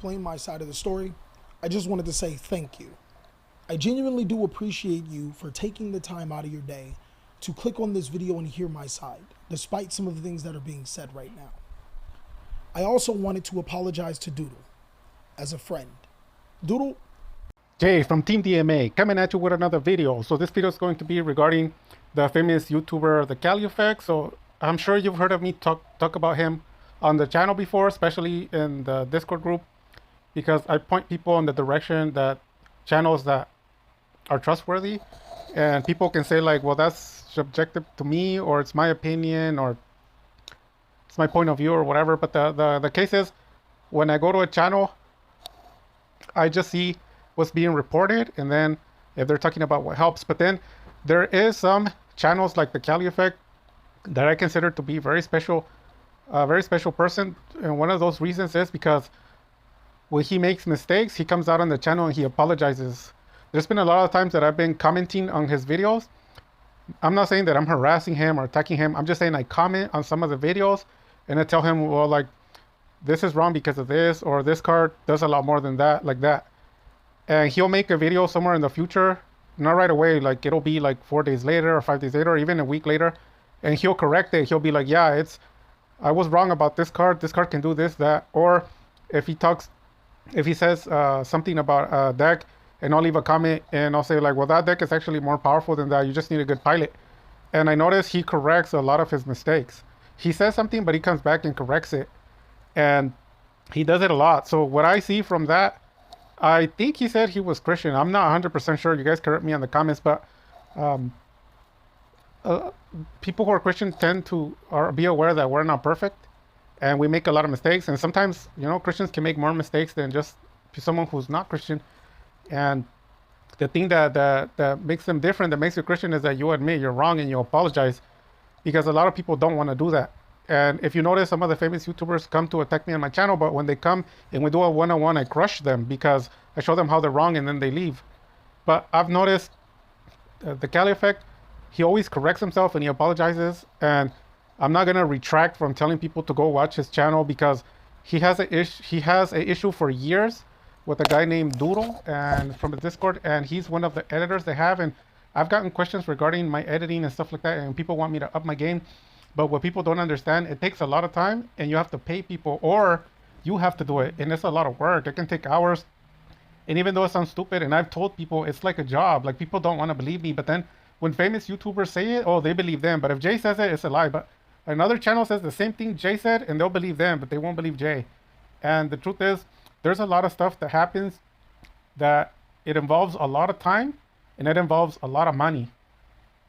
explain my side of the story, I just wanted to say thank you. I genuinely do appreciate you for taking the time out of your day to click on this video and hear my side, despite some of the things that are being said right now. I also wanted to apologize to Doodle, as a friend. Doodle, Jay from Team DMA coming at you with another video. So this video is going to be regarding the famous YouTuber, the Cali effect. So I'm sure you've heard of me talk about him on the channel before, especially in the Discord group, because I point people in the direction that channels that are trustworthy, and people can say like, well, that's subjective to me, or it's my opinion, or it's my point of view, or whatever. But the case is, when I go to a channel, I just see what's being reported, and then if they're talking about what helps. But then there is some channels like the Cali effect that I consider to be very special, a very special person. And one of those reasons is because when he makes mistakes, he comes out on the channel and he apologizes. There's been a lot of times that I've been commenting on his videos. I'm not saying that I'm harassing him or attacking him. I'm just saying I comment on some of the videos and I tell him, well, like, this is wrong because of this, or this card does a lot more than that, like that. And he'll make a video somewhere in the future, not right away, like it'll be like 4 days later or 5 days later, or even a week later, and he'll correct it. He'll be like, yeah, I was wrong about this card can do this, that. Or if he says something about a deck, and I'll leave a comment and I'll say like, well, that deck is actually more powerful than that, you just need a good pilot. And I notice he corrects a lot of his mistakes. He says something, but he comes back and corrects it, and he does it a lot. So what I see from that, I think he said he was Christian. I'm not 100% sure. You guys correct me in the comments, but people who are Christian tend to be aware that we're not perfect and we make a lot of mistakes. And sometimes, you know, Christians can make more mistakes than just someone who's not Christian. And the thing that makes them different, that makes you Christian, is that you admit you're wrong and you apologize, because a lot of people don't want to do that. And if you notice, some of the famous YouTubers come to attack me on my channel, but when they come and we do a one-on-one, I crush them because I show them how they're wrong and then they leave. But I've noticed the Cali effect, he always corrects himself and he apologizes. And I'm not going to retract from telling people to go watch his channel, because he has a issue for years with a guy named Doodle, and from the Discord, and he's one of the editors they have. And I've gotten questions regarding my editing and stuff like that, and people want me to up my game. But what people don't understand, it takes a lot of time, and you have to pay people, or you have to do it. And it's a lot of work. It can take hours. And even though it sounds stupid, and I've told people it's like a job, like people don't want to believe me. But then when famous YouTubers say it, oh, they believe them. But if Jay says it, it's a lie. But another channel says the same thing Jay said, and they'll believe them, but they won't believe Jay. And the truth is, there's a lot of stuff that happens that it involves a lot of time, and it involves a lot of money.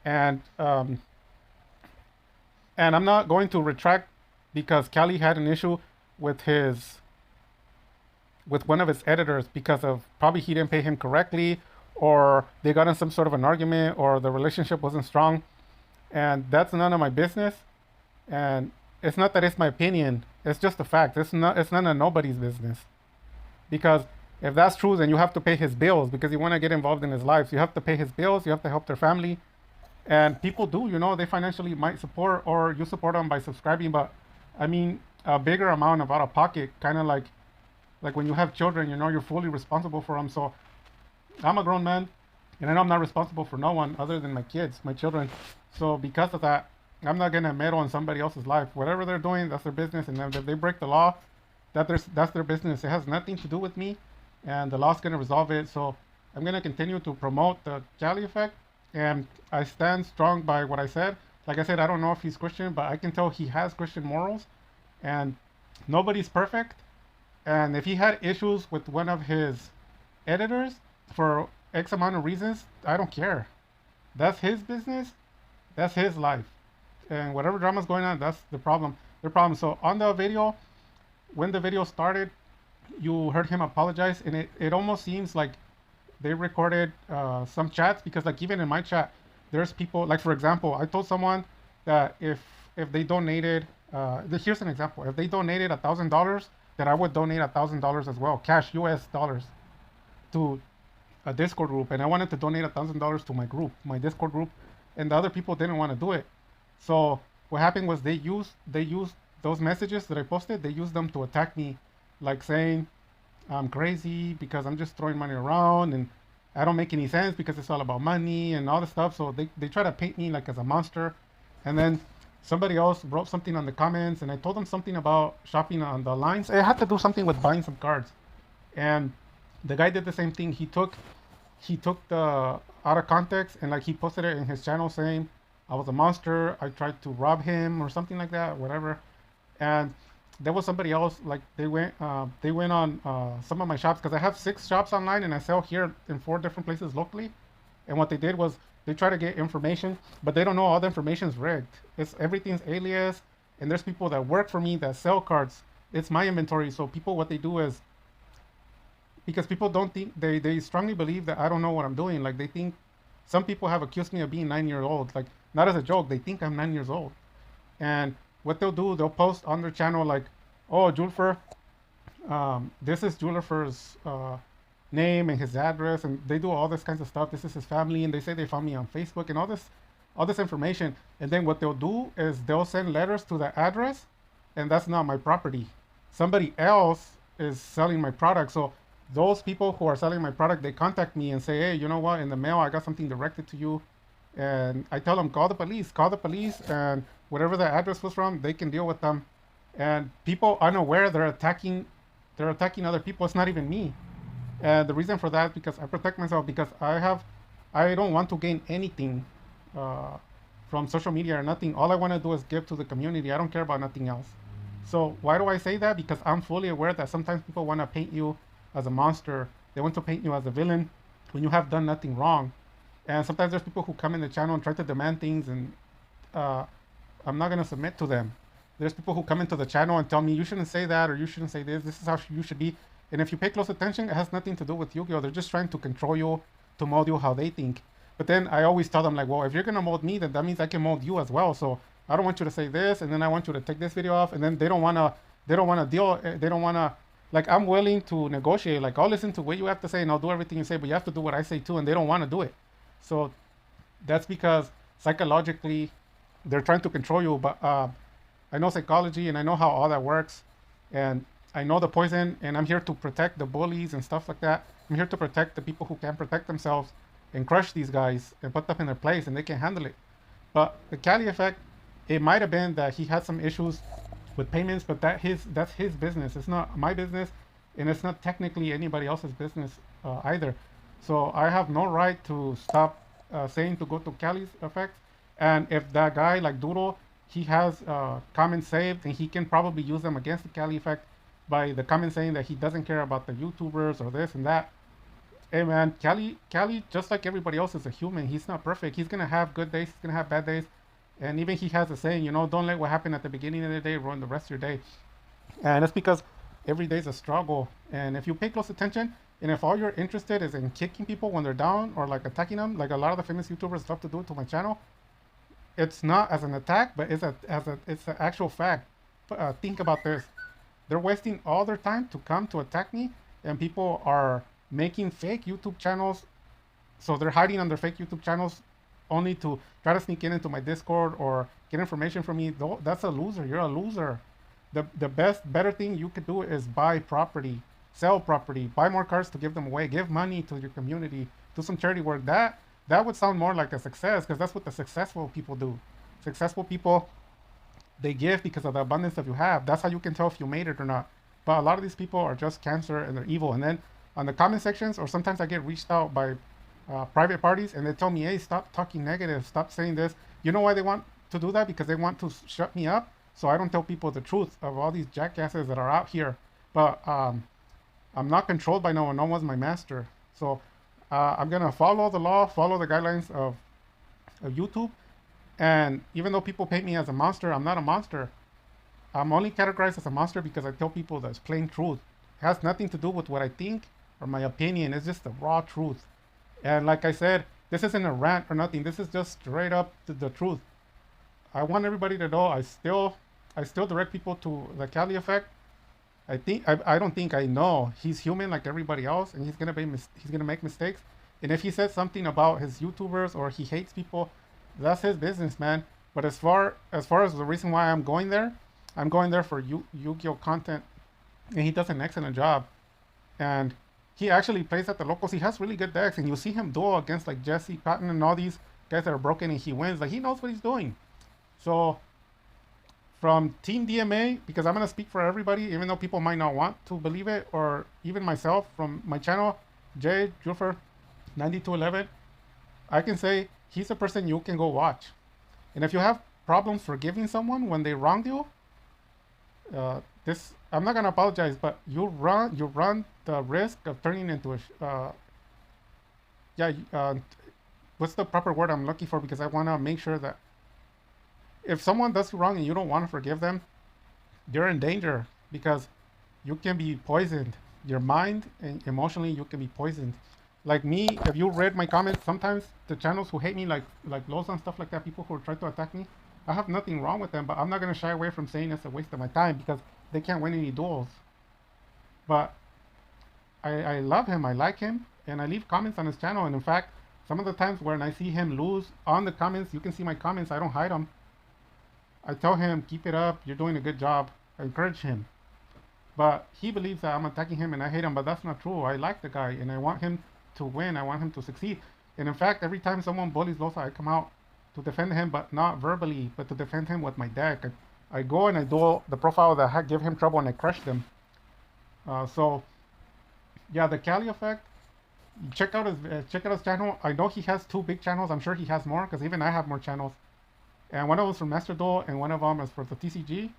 And I'm not going to retract because Cali had an issue with one of his editors, because of probably he didn't pay him correctly, or they got in some sort of an argument, or the relationship wasn't strong. And that's none of my business. And it's not that it's my opinion, it's just a fact. It's none of nobody's business. Because if that's true, then you have to pay his bills, because you want to get involved in his life. So you have to pay his bills, you have to help their family. And people do, you know, they financially might support, or you support them by subscribing. But I mean, a bigger amount of out of pocket, kind of like when you have children, you know, you're fully responsible for them. So I'm a grown man, and I know I'm not responsible for no one other than my kids, my children. So because of that, I'm not gonna meddle in somebody else's life. Whatever they're doing, that's their business. And if they break the law, that's their business. It has nothing to do with me, and the law's gonna resolve it. So I'm gonna continue to promote the Cali effect. And I stand strong by what I said. Like I said, I don't know if he's Christian, but I can tell he has Christian morals. And nobody's perfect. And if he had issues with one of his editors for X amount of reasons, I don't care. That's his business. That's his life. And whatever drama's going on, that's the problem. So on the video, when the video started, you heard him apologize. And it almost seems like they recorded some chats, because like even in my chat, there's people, like for example, I told someone that if they donated, here's an example, if they donated $1,000, that I would donate $1,000 as well, cash, US dollars, to a Discord group. And I wanted to donate $1,000 to my group, my Discord group, and the other people didn't want to do it. So what happened was they used those messages that I posted, they used them to attack me, like saying, I'm crazy because I'm just throwing money around and I don't make any sense because it's all about money and all this stuff. So they try to paint me like as a monster. And then somebody else wrote something on the comments and I told them something about shopping on the lines. It had to do something with buying some cards. And the guy did the same thing. He took the out of context and like he posted it in his channel saying I was a monster. I tried to rob him or something like that, whatever. And there was somebody else like they went on some of my shops because I have 6 shops online and I sell here in 4 different places locally. And what they did was they try to get information, but they don't know all the information is rigged. It's everything's alias, and there's people that work for me that sell cards. It's my inventory, so people what they do is because people don't think they strongly believe that I don't know what I'm doing. Like they think some people have accused me of being 9 years old. Like not as a joke, they think I'm 9 years old. And what they'll do, they'll post on their channel like, "Oh, Julfer, this is Julfer's name and his address," and they do all this kinds of stuff. This is his family, and they say they found me on Facebook and all this information. And then what they'll do is they'll send letters to the address, and that's not my property. Somebody else is selling my product. So those people who are selling my product, they contact me and say, "Hey, you know what? In the mail, I got something directed to you." And I tell them, call the police, and whatever the address was from, they can deal with them. And people unaware they're attacking other people. It's not even me. And the reason for that is because I protect myself because I don't want to gain anything uh, from social media or nothing. All I want to do is give to the community. I don't care about nothing else. So why do I say that? Because I'm fully aware that sometimes people want to paint you as a monster. They want to paint you as a villain when you have done nothing wrong. And sometimes there's people who come in the channel and try to demand things, and uh, I'm not gonna submit to them. There's people who come into the channel and tell me you shouldn't say that or you shouldn't say this. This is how you should be. And if you pay close attention, it has nothing to do with Yu-Gi-Oh. They're just trying to control you, to mold you how they think. But then I always tell them like, well, if you're gonna mold me, then that means I can mold you as well. So I don't want you to say this, and then I want you to take this video off, and then they don't wanna deal. They don't wanna like I'm willing to negotiate. Like I'll listen to what you have to say and I'll do everything you say, but you have to do what I say too. And they don't want to do it. So that's because psychologically they're trying to control you. But I know psychology and I know how all that works, and I know the poison. And I'm here to protect the bullies and stuff like that. I'm here to protect the people who can't protect themselves and crush these guys and put them in their place, and they can handle it. But the Cali effect, it might have been that he had some issues with payments, but that's his business. It's not my business, and it's not technically anybody else's business either. So I have no right to stop saying to go to Cali's effect. And if that guy like Doodle, he has comments saved, and he can probably use them against the Cali effect by the comments saying that he doesn't care about the YouTubers or this and that. Hey man, Cali, just like everybody else, is a human. He's not perfect. He's gonna have good days. He's gonna have bad days. And even he has a saying, don't let what happened at the beginning of the day ruin the rest of your day. And it's because every day is a struggle. And if you pay close attention, and if all you're interested is in kicking people when they're down or like attacking them, like a lot of the famous YouTubers love to do it to my channel, it's not as an attack, but it's an actual fact. But, think about this: they're wasting all their time to come to attack me, and people are making fake YouTube channels. So they're hiding on their fake YouTube channels only to try to sneak in into my Discord or get information from me. That's a loser. You're a loser. The better thing you could do is buy property, sell property, buy more cars to give them away, give money to your community, do some charity work. That would sound more like a success, because that's what the successful people do. Successful people, they give because of the abundance that you have. That's how you can tell if you made it or not. But a lot of these people are just cancer and they're evil. And then on the comment sections, or sometimes I get reached out by private parties, and they tell me, "Hey, stop talking negative, stop saying this." You know why they want to do that? Because they want to shut me up, so I don't tell people the truth of all these jackasses that are out here. But I'm not controlled by no one. No one's my master. So I'm gonna follow the law, follow the guidelines of YouTube. And even though people paint me as a monster, I'm not a monster. I'm only categorized as a monster because I tell people that's plain truth. It has nothing to do with what I think or my opinion. It's just the raw truth. And like I said, this isn't a rant or nothing. This is just straight up the truth. I want everybody to know I still direct people to the Cali effect. I don't think I know. He's human like everybody else, and he's gonna make mistakes. And if he says something about his YouTubers or he hates people, that's his business, man. But as far as the reason why I'm going there for Yu-Gi-Oh content, and he does an excellent job. and he actually plays at the locals. He has really good decks, and you see him duel against like Jesse Cotton and all these guys that are broken, and he wins. Like, he knows what he's doing. So from Team DMA, because I'm gonna speak for everybody, even though people might not want to believe it, or even myself from my channel, Jay Jufer 9211, I can say he's a person you can go watch. And if you have problems forgiving someone when they wronged you, this, I'm not gonna apologize, but you run the risk of turning into a what's the proper word I'm looking for, because I want to make sure that if someone does you wrong and you don't want to forgive them, you're in danger, because you can be poisoned. Your mind and emotionally, you can be poisoned. Like me, if you read my comments, sometimes the channels who hate me, like Lowe's and stuff like that, people who try to attack me, I have nothing wrong with them, but I'm not going to shy away from saying it's a waste of my time, because they can't win any duels. But I love him, I like him, and I leave comments on his channel. And in fact, some of the times when I see him lose on the comments, you can see my comments, I don't hide them. I tell him, keep it up, you're doing a good job. I encourage him. But he believes that I'm attacking him and I hate him, but that's not true. I like the guy and I want him to win. I want him to succeed. And in fact, every time someone bullies Losa, I come out to defend him, but not verbally, but to defend him with my deck. I go and I do the profile that give him trouble and I crush them. So yeah, the Cali effect. Check out his channel. I know he has 2 big channels. I'm sure he has more, because even I have more channels. And one of them is for Master Duel, and one of them is for the TCG.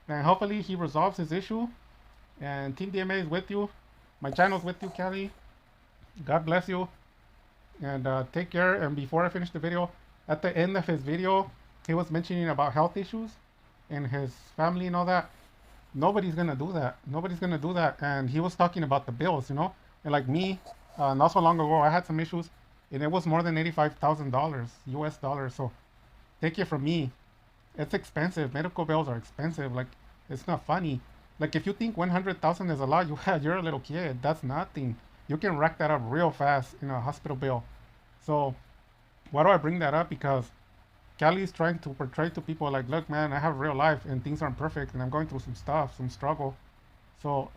And hopefully he resolves his issue. And Team DMA is with you. My channel is with you, Cali. God bless you. And take care. And before I finish the video, at the end of his video, he was mentioning about health issues and his family and all that. Nobody's gonna do that. Nobody's gonna do that. And he was talking about the bills, you know. And like me, not so long ago, I had some issues, and it was more than $85,000 US dollars. So take it from me, it's expensive. Medical bills are expensive. Like, it's not funny. Like, if you think 100,000 is a lot, you're a little kid. That's nothing. You can rack that up real fast in a hospital bill. So why do I bring that up? Because Cali's trying to portray to people like, look, man, I have real life and things aren't perfect and I'm going through some stuff, some struggle. So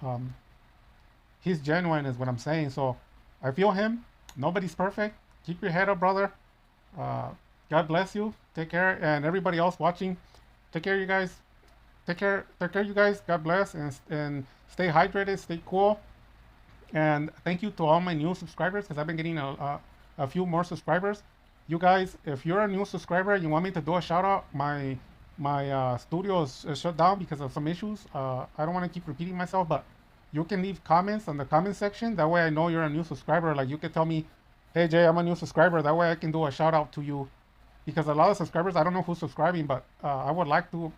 he's genuine is what I'm saying. So I feel him. Nobody's perfect. Keep your head up, brother. God bless you. Take care. And everybody else watching, take care, you guys. Take care, you guys. God bless. And stay hydrated, stay cool. And thank you to all my new subscribers, because I've been getting a few more subscribers. You guys, if you're a new subscriber and you want me to do a shout out, my studio is shut down because of some issues. I don't want to keep repeating myself, but you can leave comments on the comment section. That way I know you're a new subscriber. Like, you can tell me, hey Jay, I'm a new subscriber. That way I can do a shout out to you, because a lot of subscribers, I don't know who's subscribing, but I would like to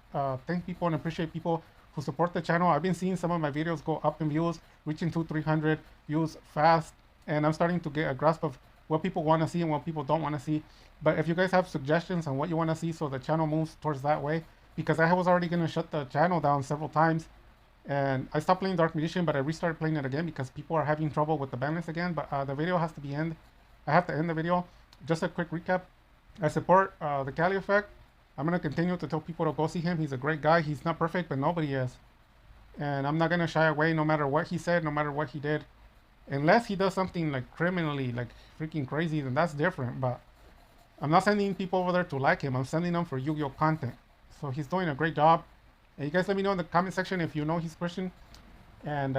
thank people and appreciate people who support the channel. I've been seeing some of my videos go up in views, reaching 200-300 views fast, and I'm starting to get a grasp of what people want to see and what people don't want to see. But if you guys have suggestions on what you want to see, so the channel moves towards that way, because I was already going to shut the channel down several times, and I stopped playing Dark Magician, but I restarted playing it again because people are having trouble with the ban list again. But the video has to be end. I have to end the video. Just a quick recap. I support the Cali effect. I'm going to continue to tell people to go see him. He's a great guy. He's not perfect, but nobody is. And I'm not going to shy away no matter what he said, no matter what he did. Unless he does something like criminally, like freaking crazy, then that's different. But I'm not sending people over there to like him. I'm sending them for Yu-Gi-Oh content. So he's doing a great job. And you guys let me know in the comment section if you know he's Christian. And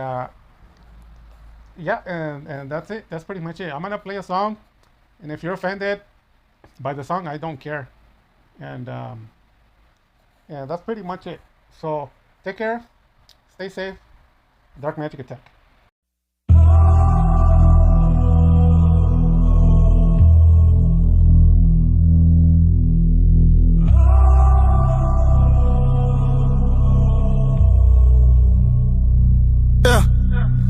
yeah, and that's it. That's pretty much it. I'm going to play a song. And if you're offended by the song, I don't care. And yeah, that's pretty much it. So take care. Stay safe. Dark Magic Attack.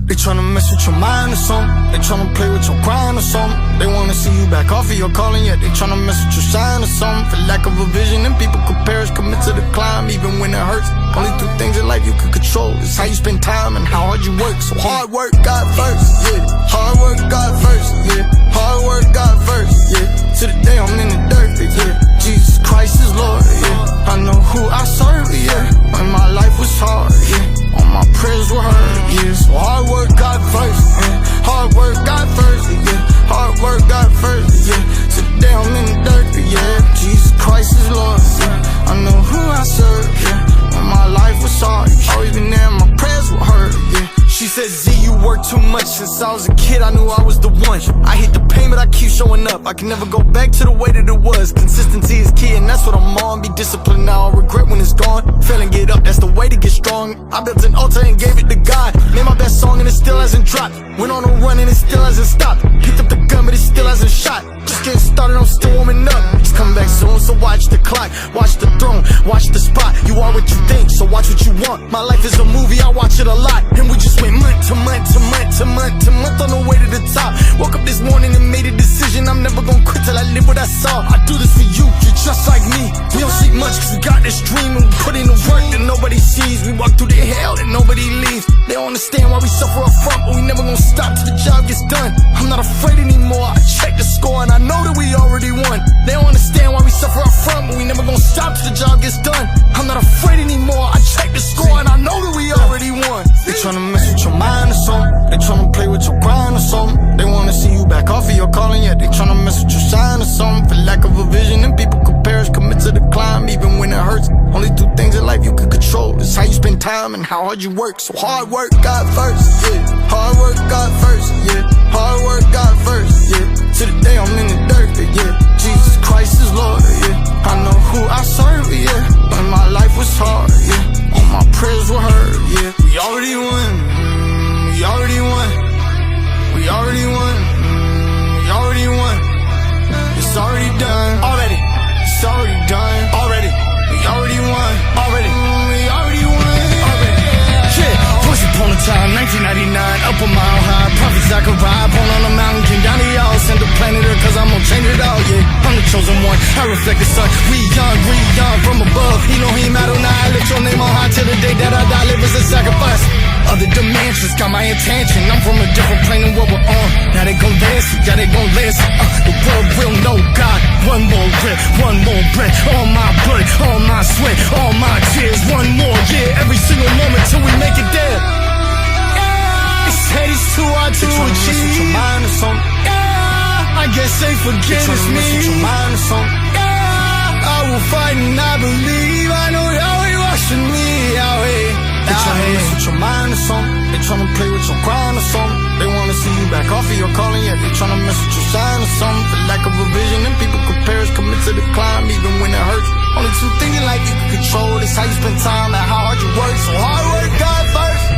They tryna mess with your mind or something. They tryna play with your grind or something. They wanna see you back off of your calling, yet they tryna mess with your shine or something. For lack of a vision, and people could perish, commit to the climb, even when it hurts. Only 2 things in life you can control is how you spend time and how hard you work. So hard work, God first, yeah. Hard work, God first, yeah. Hard work, God first, yeah. To the day I'm in the dirt, yeah. Jesus Christ is Lord, yeah. I know who I serve, yeah. When my life was hard, yeah. All my prayers were heard, yeah. So hard work got first, yeah. Hard work got first, yeah. Hard work got first, yeah. Today I'm in the dirt, yeah. Jesus Christ is Lord, yeah. I know who I serve, yeah. When my life was hard, always been there, my prayers were heard, yeah. She said, Z, you work too much. Since I was a kid, I knew I was the one. I hit the pain, but I keep showing up. I can never go back to the way that it was. Consistency is key, and that's what I'm on. Be disciplined now, I'll regret when it's gone. Fail and get up, that's the way to get strong. I built an altar and gave it to God. Made my best song and it still hasn't dropped. Went on a run and it still hasn't stopped. Picked up the gun, but it still hasn't shot. Just getting started, I'm still warming up. It's coming back soon, so watch the clock. Watch the throne, watch the spot. You are what you think, so watch what you want. My life is a movie, I watch it a lot. And we just went month to month to month to month to month on the way to the top. Woke up this morning and made a decision. I'm never gonna quit till I live what I saw. I do this for you, you're just like me. We don't sleep much cause we got this dream. And we put in the work that nobody sees. We walk through the hell that nobody leaves. They don't understand why we suffer up front, but we never gonna stop till the job gets done. I'm not afraid anymore, I check the score and I know that we already won. They don't understand why we suffer up front, but we never gonna stop till the job gets done. I'm not afraid anymore, I check the score and I know that we already won. They tryna mess with your mind or something. They tryna play with your grind or something. They wanna see you back off of your calling, yet they tryna mess with your shine or something. For lack of a vision and people could perish, commit to the climb even when it hurts. Only two things in life you can control is how you spend time and how hard you work. So hard work got first, yeah. Hard work got first, yeah. Hard work got first, yeah. To the day I'm in the dirt, yeah. Jesus Christ is Lord, yeah. I know who I serve, yeah. When my life was hard, yeah. All my prayers were heard, yeah. We already won, we already won. We already won, we already won. It's already done, already. It's already done, already. We already won, already. We already won, already. Yeah, once upon a time, 1999, up a mile high. Prophets I could ride, born on a mountain, came down to y'all. Send a planet Earth, cause I'm gonna change it all, yeah. I'm the chosen one, I reflect the sun. We young from above. Elohim Adonai, lift your name on high till the day that I die. Live as a sacrifice. Other dimensions got my attention. I'm from a different plane than what we're on. Now they gon' listen, yeah they gon' listen. The world will know God. One more rip, one more breath. All my blood, all my sweat, all my tears. One more year, every single moment till we make it there. They said it's too hard to achieve. Your mind or something. Yeah, I guess they forget it's me. Your mind or something. Yeah, I will fight and I believe. I know Yahweh watching me, Yahweh. They tryna mess with your mind or something. They tryna play with your grind or something. They wanna see you back off of your calling, yet they tryna mess with your shine or something. For lack of a vision and people could perish, commit to the climb even when it hurts. Only two things in life you can control is how you spend time and how hard you work. So hard work got first.